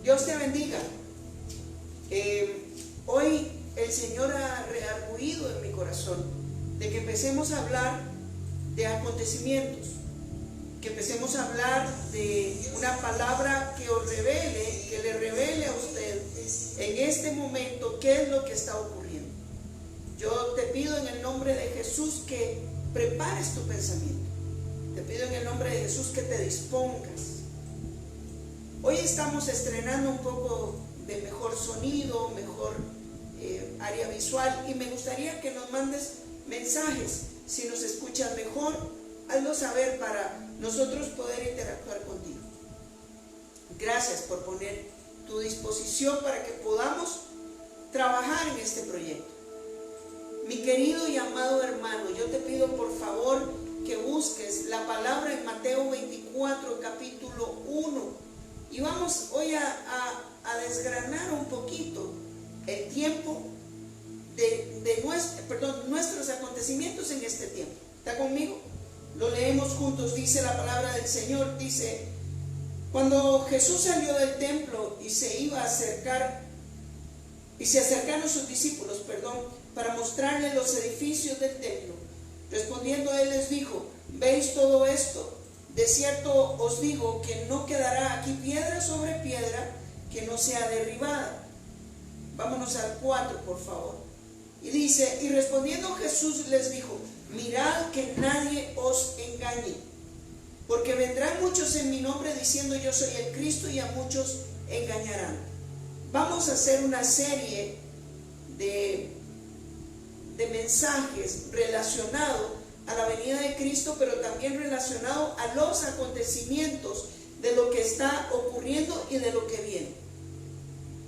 Dios te bendiga. Hoy el Señor ha reargüido en mi corazón de que empecemos a hablar de acontecimientos, que empecemos a hablar de una palabra que os revele, que le revele a usted en este momento qué es lo que está ocurriendo. Yo te pido en el nombre de Jesús que prepares tu pensamiento. Te pido en el nombre de Jesús que te dispongas. Hoy estamos estrenando un poco de mejor sonido, mejor área visual, y me gustaría que nos mandes mensajes. Si nos escuchas mejor, hazlo saber para nosotros poder interactuar contigo. Gracias por poner tu disposición para que podamos trabajar en este proyecto. Mi querido y amado hermano, yo te pido por favor que busques la palabra en Mateo 24, capítulo 1. Y vamos hoy a desgranar un poquito el tiempo de nuestros acontecimientos en este tiempo. ¿Está conmigo? Lo leemos juntos. Dice la palabra del Señor, dice: cuando Jesús salió del templo y se acercaron sus discípulos, para mostrarles los edificios del templo, respondiendo él les dijo: ¿veis todo esto? De cierto os digo que no quedará aquí piedra sobre piedra que no sea derribada. Vámonos al 4, por favor. Y dice: y respondiendo Jesús les dijo: mirad que nadie os engañe, porque vendrán muchos en mi nombre diciendo yo soy el Cristo, y a muchos engañarán. Vamos a hacer una serie de mensajes relacionados a la venida de Cristo, pero también relacionado a los acontecimientos de lo que está ocurriendo y de lo que viene.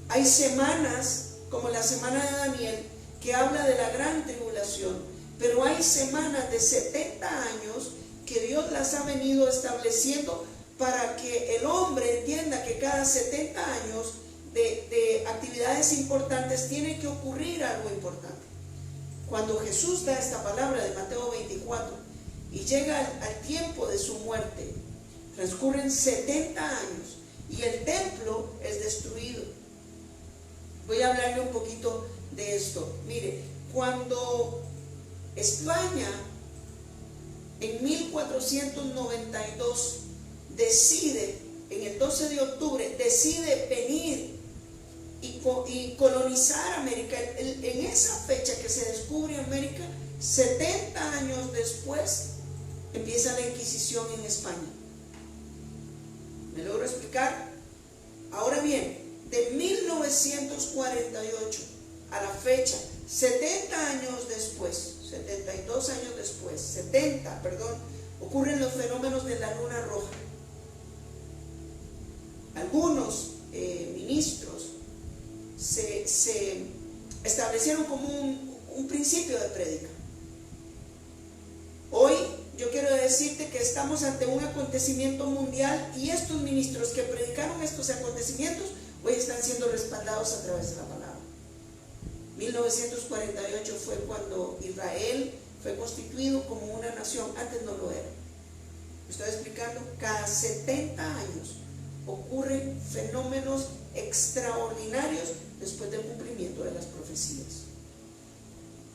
Hay semanas, como la semana de Daniel, que habla de la gran tribulación, pero hay semanas de 70 años que Dios las ha venido estableciendo para que el hombre entienda que cada 70 años de actividades importantes tiene que ocurrir algo importante. Cuando Jesús da esta palabra de Mateo 24 y llega al tiempo de su muerte, transcurren 70 años y el templo es destruido. Voy a hablarle un poquito de esto. Mire, cuando España en 1492 decide, en el 12 de octubre, decide venir y colonizar América, en esa fecha que se descubre América, 70 años después empieza la Inquisición en España. ¿Me logro explicar? Ahora bien, de 1948 a la fecha, 70 años después, 72 años después, 70, ocurren los fenómenos de la luna roja. Algunos ministros se establecieron como un principio de prédica. Hoy yo quiero decirte que estamos ante un acontecimiento mundial, y estos ministros que predicaron estos acontecimientos hoy están siendo respaldados a través de la palabra. 1948 fue cuando Israel fue constituido como una nación. Antes no lo era. ¿Me estoy explicando? Cada 70 años ocurren fenómenos extraordinarios después del cumplimiento de las profecías.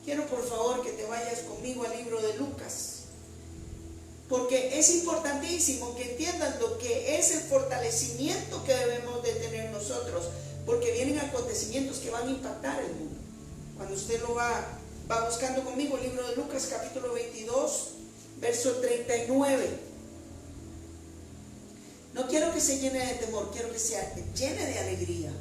Quiero por favor que te vayas conmigo al libro de Lucas, porque es importantísimo que entiendan lo que es el fortalecimiento que debemos de tener nosotros, porque vienen acontecimientos que van a impactar el mundo. Cuando usted lo va buscando conmigo, el libro de Lucas capítulo 22, verso 39. No quiero que se llene de temor, quiero que se llene de alegría.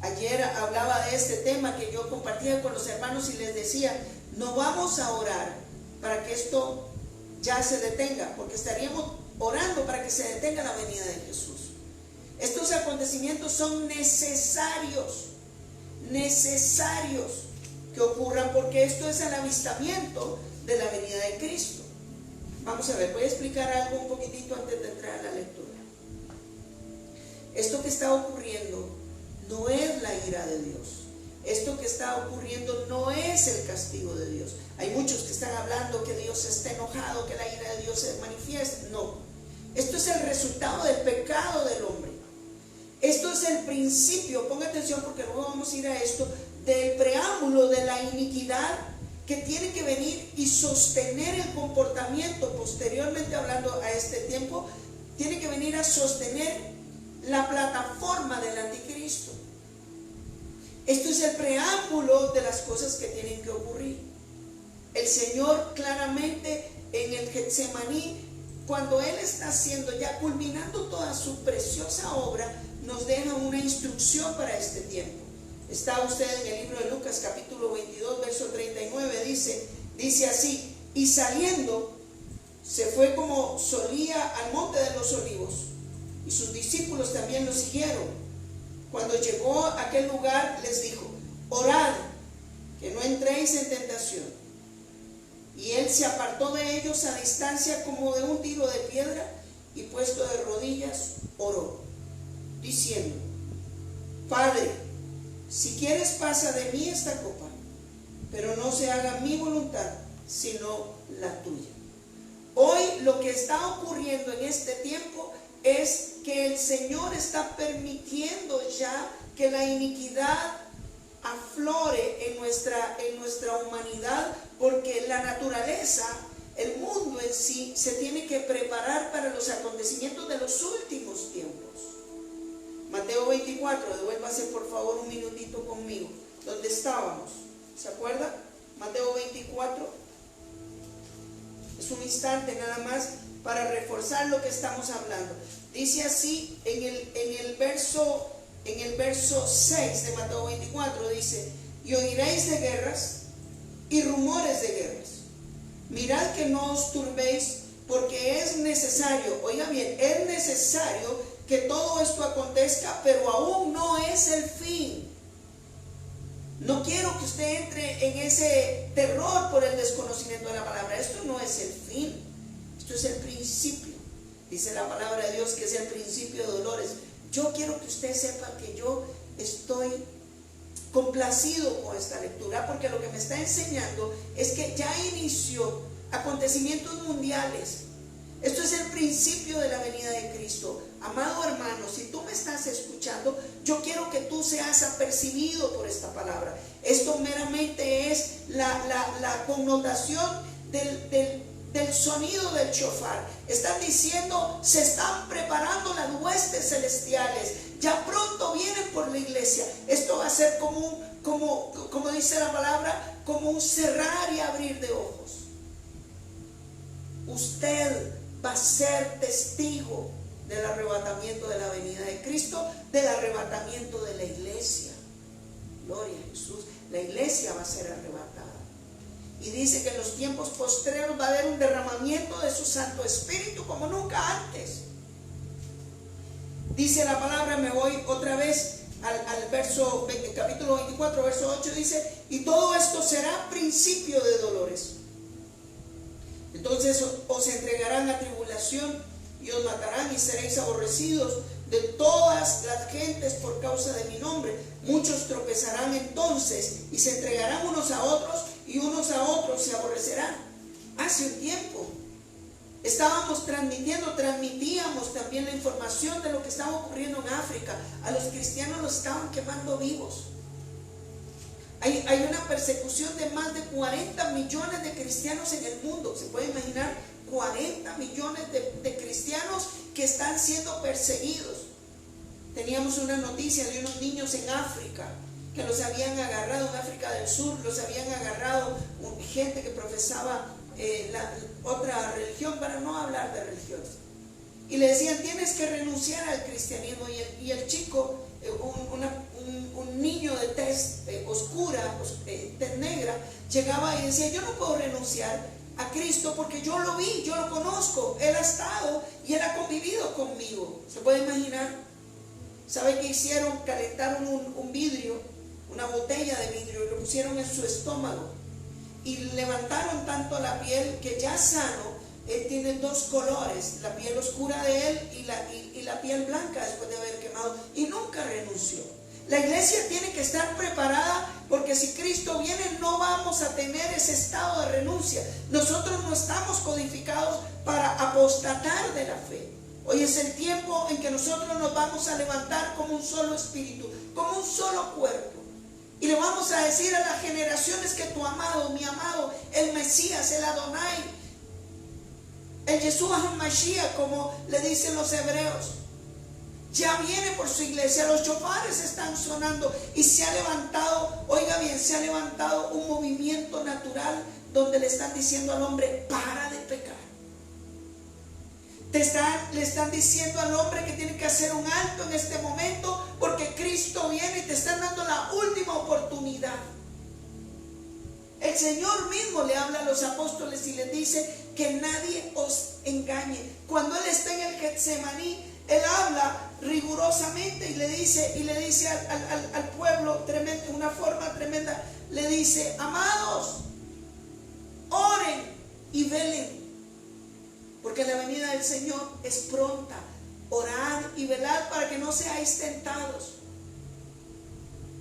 Ayer hablaba de este tema que yo compartía con los hermanos y les decía: no vamos a orar para que esto ya se detenga, porque estaríamos orando para que se detenga la venida de Jesús. Estos acontecimientos son necesarios que ocurran, porque esto es el avistamiento de la venida de Cristo. Vamos a ver, voy a explicar algo un poquitito antes de entrar a la lectura. Esto que está ocurriendo no es la ira de Dios. Esto que está ocurriendo no es el castigo de Dios. Hay muchos que están hablando que Dios está enojado, que la ira de Dios se manifiesta. No, esto es el resultado del pecado del hombre. Esto es el principio, ponga atención porque luego vamos a ir a esto, del preámbulo de la iniquidad que tiene que venir y sostener el comportamiento, posteriormente hablando a este tiempo, tiene que venir a sostener la plataforma del anticristo. Esto es el preámbulo de las cosas que tienen que ocurrir. El Señor claramente en el Getsemaní, cuando Él está haciendo, ya culminando toda su preciosa obra, nos deja una instrucción para este tiempo. Está usted en el libro de Lucas capítulo 22 verso 39, dice así: y saliendo se fue como solía al monte de los olivos, y sus discípulos también lo siguieron. Cuando llegó a aquel lugar les dijo: orad, que no entréis en tentación. Y él se apartó de ellos a distancia como de un tiro de piedra, y puesto de rodillas oró, diciendo: Padre, si quieres pasa de mí esta copa, pero no se haga mi voluntad sino la tuya. Hoy lo que está ocurriendo en este tiempo es que el Señor está permitiendo ya que la iniquidad aflore en nuestra humanidad, porque la naturaleza, el mundo en sí, se tiene que preparar para los acontecimientos de los últimos tiempos. Mateo 24, devuélvase por favor un minutito conmigo. ¿Dónde estábamos? ¿Se acuerda? Mateo 24. Es un instante nada más para reforzar lo que estamos hablando. Dice así en el verso 6 de Mateo 24, dice: y oiréis de guerras y rumores de guerras. Mirad que no os turbéis, porque es necesario, oiga bien, es necesario que todo esto acontezca, pero aún no es el fin. No quiero que usted entre en ese terror por el desconocimiento de la palabra. Esto no es el fin, esto es el principio. Dice la palabra de Dios que es el principio de dolores. Yo quiero que usted sepa que yo estoy complacido con esta lectura, porque lo que me está enseñando es que ya inició acontecimientos mundiales. Esto es el principio de la venida de Cristo. Amado hermano, si tú me estás escuchando, yo quiero que tú seas apercibido por esta palabra. Esto meramente es la connotación del sonido del shofar. Están diciendo: se están preparando las huestes celestiales, ya pronto vienen por la iglesia. Esto va a ser como dice la palabra, como un cerrar y abrir de ojos. Usted va a ser testigo del arrebatamiento de la venida de Cristo, del arrebatamiento de la iglesia. Gloria a Jesús. La iglesia va a ser arrebatada. Y dice que en los tiempos postreros va a haber un derramamiento de su Santo Espíritu como nunca antes. Dice la palabra, me voy otra vez al verso, capítulo 24, verso 8, dice: y todo esto será principio de dolores. Entonces os entregarán a tribulación y os matarán, y seréis aborrecidos de todas las gentes por causa de mi nombre. Muchos tropezarán entonces y se entregarán unos a otros, y unos a otros se aborrecerán. Hace un tiempo estábamos transmitíamos también la información de lo que estaba ocurriendo en África. A los cristianos los estaban quemando vivos. Hay una persecución de más de 40 millones de cristianos en el mundo. ¿Se puede imaginar? 40 millones de cristianos que están siendo perseguidos. Teníamos una noticia de unos niños en África que los habían agarrado, en África del Sur, los habían agarrado gente que profesaba otra religión, para no hablar de religiones. Y le decían: tienes que renunciar al cristianismo. Y el chico, un niño de tez oscura, tez negra, llegaba y decía: yo no puedo renunciar a Cristo porque yo lo vi, yo lo conozco, Él ha estado y Él ha convivido conmigo. ¿Se puede imaginar? ¿Sabe qué hicieron? Calentaron un vidrio, una botella de vidrio, y lo pusieron en su estómago y levantaron tanto la piel que ya sano, él tiene dos colores, la piel oscura de él y la piel blanca después de haber quemado, y nunca renunció. La iglesia tiene que estar preparada, porque si Cristo viene no vamos a tener ese estado de renuncia. Nosotros no estamos codificados para apostatar de la fe. Hoy es el tiempo en que nosotros nos vamos a levantar como un solo espíritu, como un solo cuerpo. Y le vamos a decir a las generaciones que tu amado, mi amado, el Mesías, el Adonai, el Yeshua HaMashiach, como le dicen los hebreos, ya viene por su iglesia. Los shofares están sonando y se ha levantado, oiga bien, se ha levantado un movimiento natural donde le están diciendo al hombre: para de pecar. Le están diciendo al hombre que tiene que hacer un alto en este momento, porque Cristo viene y te están dando la última oportunidad. El Señor mismo le habla a los apóstoles y les dice que nadie os engañe. Cuando Él está en el Getsemaní, Él habla rigurosamente y le dice al pueblo tremendo, de una forma tremenda, le dice: amados, oren y velen, porque la venida del Señor es pronta. Orad y velad para que no seáis tentados.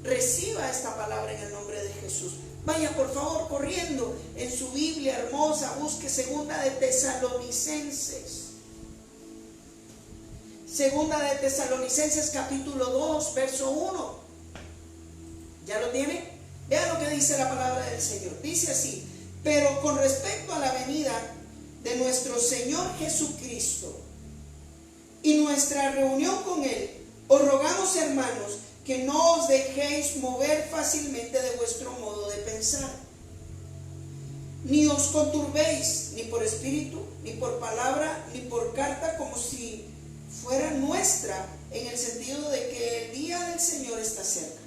Reciba esta palabra en el nombre de Jesús. Vaya por favor corriendo en su Biblia hermosa, busque Segunda de Tesalonicenses. Segunda de Tesalonicenses capítulo 2, verso 1. ¿Ya lo tiene? Vea lo que dice la palabra del Señor. Dice así: pero con respecto a la venida de nuestro Señor Jesucristo y nuestra reunión con Él, os rogamos, hermanos, que no os dejéis mover fácilmente de vuestro modo de pensar, ni os conturbéis, ni por espíritu, ni por palabra, ni por carta, como si fuera nuestra, en el sentido de que el día del Señor está cerca.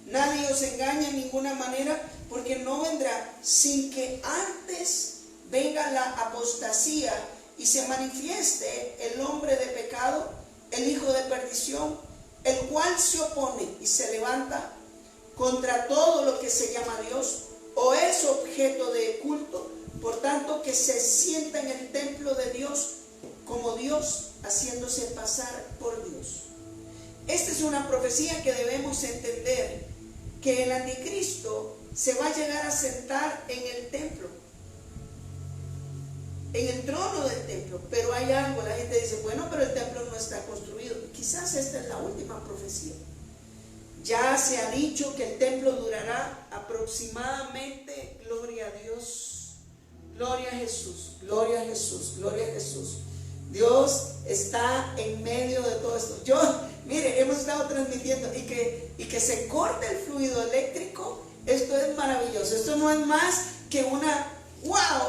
Nadie os engaña en ninguna manera, porque no vendrá sin que antes venga la apostasía y se manifieste el hombre de pecado, el hijo de perdición, el cual se opone y se levanta contra todo lo que se llama Dios o es objeto de culto, por tanto que se sienta en el templo de Dios como Dios, haciéndose pasar por Dios. Esta es una profecía que debemos entender, que el anticristo se va a llegar a sentar en el templo, en el trono del templo. Pero hay algo, la gente dice: bueno, pero el templo no está construido. Quizás esta es la última profecía. Ya se ha dicho que el templo durará aproximadamente, gloria a Dios, gloria a Jesús, gloria a Jesús, gloria a Jesús. Dios está en medio de todo esto. Mire, hemos estado transmitiendo y que se corte el fluido eléctrico. Esto es maravilloso. Esto no es más que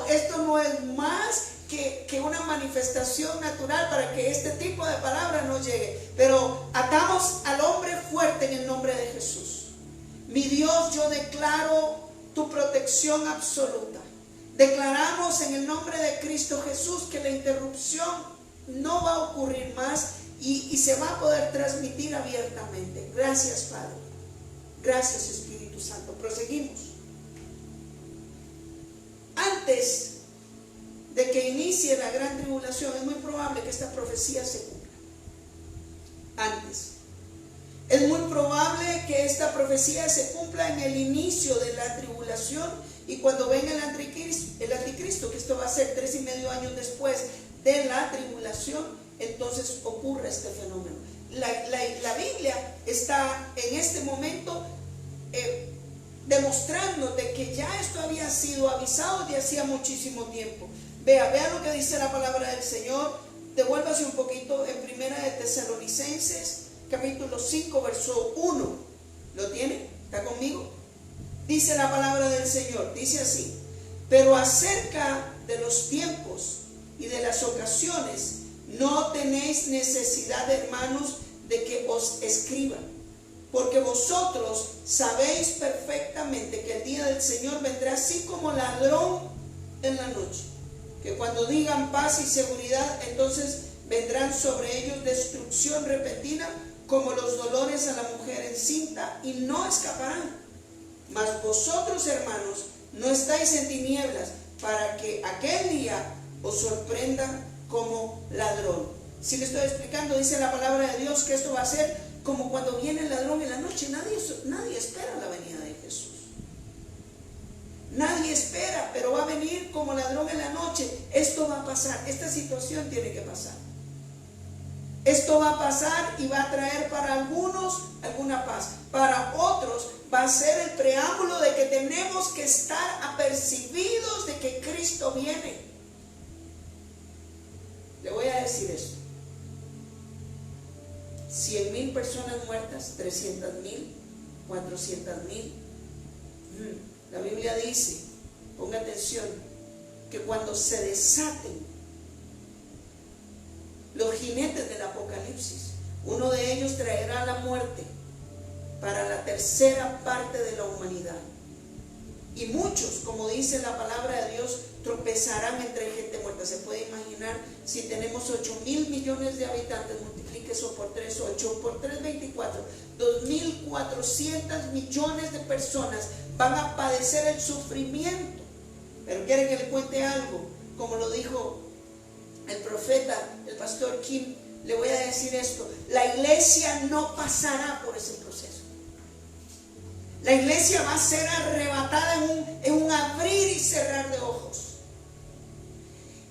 esto no es más que una manifestación natural para que este tipo de palabra no llegue. Pero atamos al hombre fuerte en el nombre de Jesús. Mi Dios, yo declaro tu protección absoluta. Declaramos en el nombre de Cristo Jesús que la interrupción no va a ocurrir más y se va a poder transmitir abiertamente. Gracias, Padre. Gracias, Espíritu Santo. Proseguimos. Antes de que inicie la gran tribulación, es muy probable que esta profecía se cumpla. Antes. Es muy probable que esta profecía se cumpla en el inicio de la tribulación, y cuando venga el anticristo, que esto va a ser 3,5 años después de la tribulación, entonces ocurre este fenómeno. La Biblia está en este momento demostrándote que ya esto había sido avisado de hacía muchísimo tiempo. Vea lo que dice la palabra del Señor. Devuélvase un poquito en Primera de Tesalonicenses capítulo 5 verso 1. ¿Lo tiene? ¿Está conmigo? Dice la palabra del Señor, dice así: pero acerca de los tiempos y de las ocasiones no tenéis necesidad, hermanos, de que os escriban, porque vosotros sabéis perfectamente que el día del Señor vendrá así como ladrón en la noche, que cuando digan paz y seguridad, entonces vendrán sobre ellos destrucción repentina, como los dolores a la mujer encinta, y no escaparán. Mas vosotros, hermanos, no estáis en tinieblas, para que aquel día os sorprenda como ladrón. Si le estoy explicando, dice la palabra de Dios que esto va a ser como cuando viene el ladrón en la noche. Nadie espera la venida de Jesús. Nadie espera, pero va a venir como ladrón en la noche. Esto va a pasar, esta situación tiene que pasar. Esto va a pasar y va a traer para algunos alguna paz. Para otros va a ser el preámbulo de que tenemos que estar apercibidos de que Cristo viene. Le voy a decir esto. 100,000 personas muertas, 300,000, 400,000. La Biblia dice, ponga atención, que cuando se desaten los jinetes del Apocalipsis, uno de ellos traerá la muerte para la tercera parte de la humanidad. Y muchos, como dice la palabra de Dios, tropezarán entre gente muerta. Se puede imaginar, si tenemos 8,000 millones de habitantes, multiplique eso por 3, 8 por 3, 24, 2,400 millones de personas van a padecer el sufrimiento. Pero quieren que le cuente algo, como lo dijo el profeta, el pastor Kim. Le voy a decir esto: la iglesia no pasará por ese proceso. La iglesia va a ser arrebatada en un abrir y cerrar de ojos.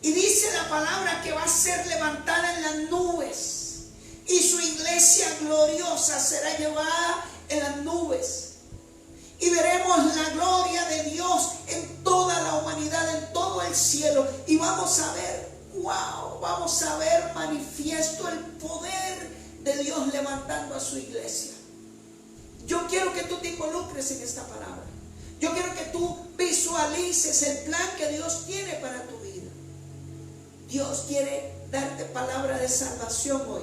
Y dice la palabra que va a ser levantada en las nubes, y su iglesia gloriosa será llevada en las nubes. Y veremos la gloria de Dios en toda la humanidad, en todo el cielo. Y vamos a ver, wow, vamos a ver manifiesto el poder de Dios levantando a su iglesia. Yo quiero que tú te involucres en esta palabra. Yo quiero que tú visualices el plan que Dios tiene para tu vida. Dios quiere darte palabra de salvación hoy.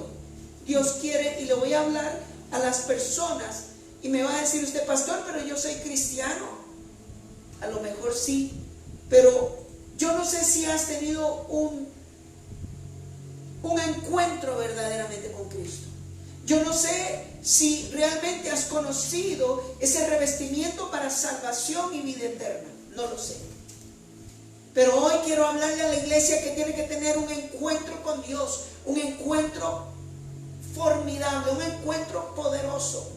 Dios quiere, y le voy a hablar a las personas, y me va a decir usted: pastor, pero yo soy cristiano. A lo mejor sí, pero yo no sé si has tenido un encuentro verdaderamente con Cristo. Yo no sé si realmente has conocido ese revestimiento para salvación y vida eterna. No lo sé. Pero hoy quiero hablarle a la iglesia que tiene que tener un encuentro con Dios, un encuentro formidable, un encuentro poderoso.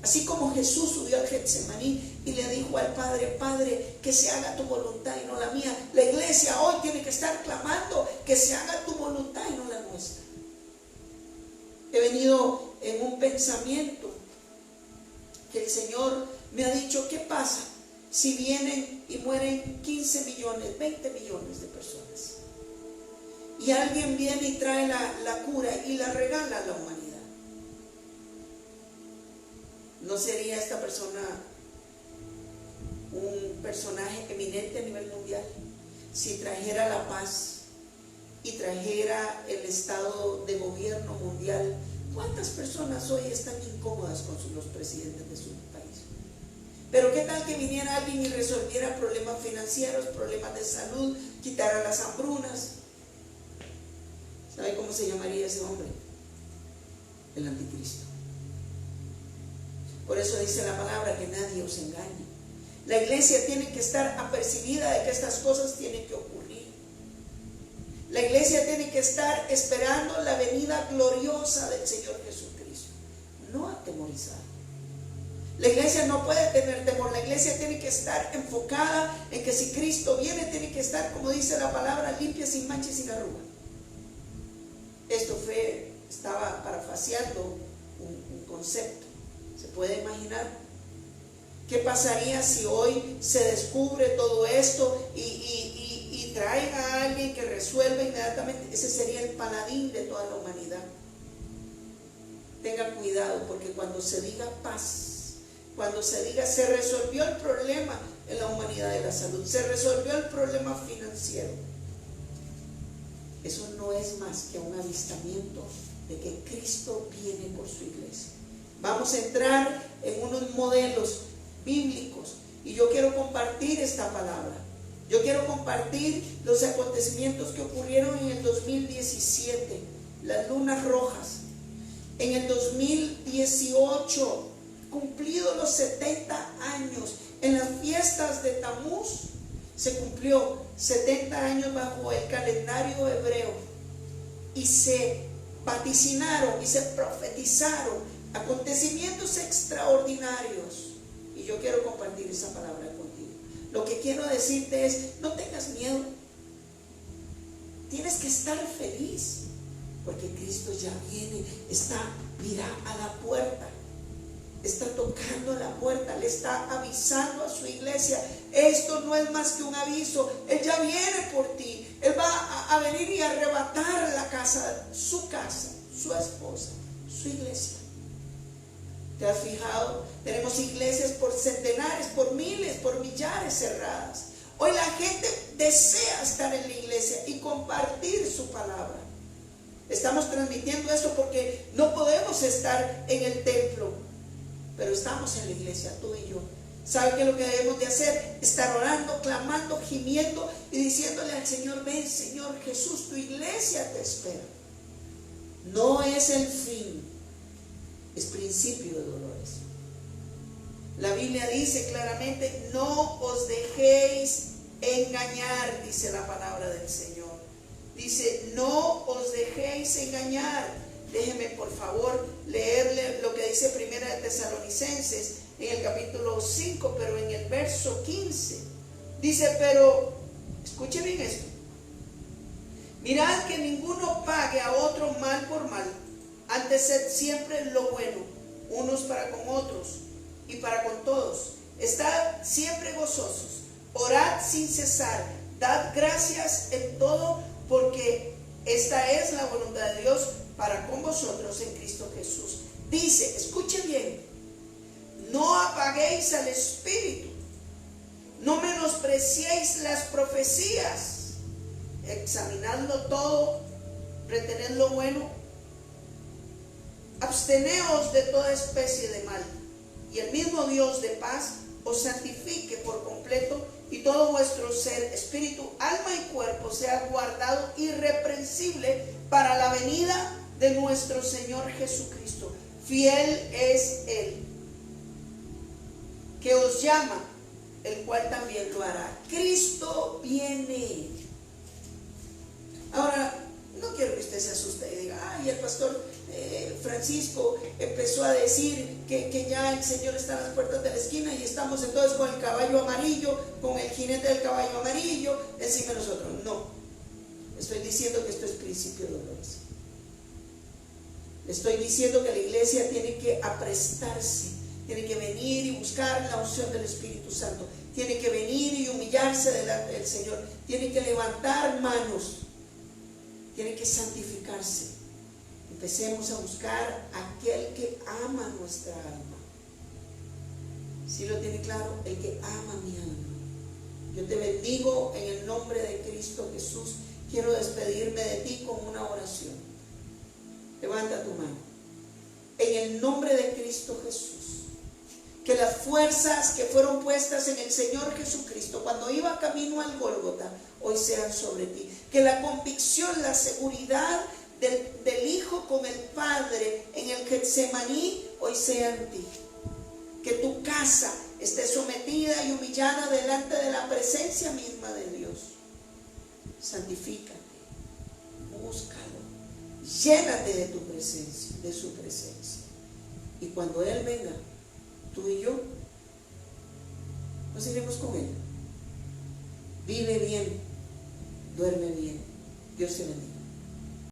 Así como Jesús subió al Getsemaní y le dijo al Padre: Padre, que se haga tu voluntad y no la mía. La iglesia hoy tiene que estar clamando que se haga tu voluntad y no la nuestra. He venido en un pensamiento que el Señor me ha dicho: ¿qué pasa si vienen y mueren 15 millones, 20 millones de personas? Y alguien viene y trae la cura y la regala a la humanidad. ¿No sería esta persona un personaje eminente a nivel mundial si trajera la paz y trajera el estado de gobierno mundial? ¿Cuántas personas hoy están incómodas con los presidentes de su país? Pero ¿qué tal que viniera alguien y resolviera problemas financieros, problemas de salud, quitara las hambrunas? ¿Sabe cómo se llamaría ese hombre? El anticristo. Por eso dice la palabra que nadie os engañe. La iglesia tiene que estar apercibida de que estas cosas tienen que ocurrir. La iglesia tiene que estar esperando la venida gloriosa del Señor Jesucristo, no atemorizada. La iglesia no puede tener temor. La iglesia tiene que estar enfocada en que si Cristo viene, tiene que estar, como dice la palabra, limpia, sin mancha y sin arruga. Esto estaba parafraseando un concepto. ¿Se puede imaginar? ¿Qué pasaría si hoy se descubre todo esto y traiga a alguien que resuelva inmediatamente? Ese sería el paladín de toda la humanidad. Tenga cuidado, porque cuando se diga paz, cuando se diga se resolvió el problema en la humanidad de la salud, se resolvió el problema financiero, eso no es más que un avistamiento de que Cristo viene por su iglesia. Vamos a entrar en unos modelos bíblicos y yo quiero compartir esta palabra. Yo quiero compartir los acontecimientos que ocurrieron en el 2017, las lunas rojas. En el 2018, cumplidos los 70 años, en las fiestas de Tamuz, se cumplió 70 años bajo el calendario hebreo y se vaticinaron y se profetizaron acontecimientos extraordinarios. Y yo quiero compartir esa palabra contigo. Lo que quiero decirte es: no tengas miedo. Tienes que estar feliz. porque Cristo ya viene, está, mira, a la puerta. Está tocando la puerta, le está avisando a su iglesia. Esto no es más que un aviso. Él ya viene por ti. Él va a venir y arrebatar la casa, su esposa, su iglesia. ¿Te has fijado? Tenemos iglesias por centenares, por miles, por millares cerradas. Hoy la gente desea estar en la iglesia y compartir su palabra. Estamos transmitiendo esto porque no podemos estar en el templo, pero estamos en la iglesia, tú y yo. ¿Sabe qué es lo que debemos de hacer? Estar orando, clamando, gimiendo y diciéndole al Señor: ven, Señor Jesús, tu iglesia te espera. No es el fin, es principio de dolores. La Biblia dice claramente: no os dejéis engañar, dice la palabra del Señor. Dice: no os dejéis engañar. Déjeme por favor leerle lo que dice Primera de Tesalonicenses en el capítulo 5, pero en el verso 15. Dice: pero, escuchen bien esto: mirad que ninguno pague a otro mal por mal, antes sed siempre lo bueno, unos para con otros y para con todos. Estad siempre gozosos, orad sin cesar, dad gracias en todo, porque esta es la voluntad de Dios para con vosotros en Cristo Jesús. Dice, escuchen bien: no apaguéis al Espíritu, no menospreciéis las profecías, examinadlo todo, retened lo bueno, absteneos de toda especie de mal, y el mismo Dios de paz os santifique por completo, y todo vuestro ser, espíritu, alma y cuerpo sea guardado irreprensible para la venida de nuestro Señor Jesucristo. Fiel es Él, que os llama, el cual también lo hará. Cristo viene. Ahora, no quiero que usted se asuste y diga: ay, el pastor Francisco empezó a decir que ya el Señor está a las puertas de la esquina y estamos entonces con el caballo amarillo, con el jinete del caballo amarillo encima de nosotros. No, estoy diciendo que esto es principio de dolores. Estoy diciendo que la iglesia tiene que aprestarse, tiene que venir y buscar la unción del Espíritu Santo, tiene que venir y humillarse delante del Señor, tiene que levantar manos, tiene que santificarse. Empecemos a buscar a aquel que ama nuestra alma. ¿Sí lo tiene claro? El que ama mi alma. Yo te bendigo en el nombre de Cristo Jesús. Quiero despedirme de ti con una oración. Levanta tu mano. En el nombre de Cristo Jesús, que las fuerzas que fueron puestas en el Señor Jesucristo cuando iba camino al Gólgota hoy sean sobre ti. Que la convicción, la seguridad del Hijo con el Padre en el Getsemaní hoy sea en ti. Que tu casa esté sometida y humillada delante de la presencia misma de Dios. Santifícate, búscalo, llénate de tu presencia, de su presencia. Y cuando Él venga, tú y yo nos iremos con Él. Vive bien, duerme bien. Dios te bendiga.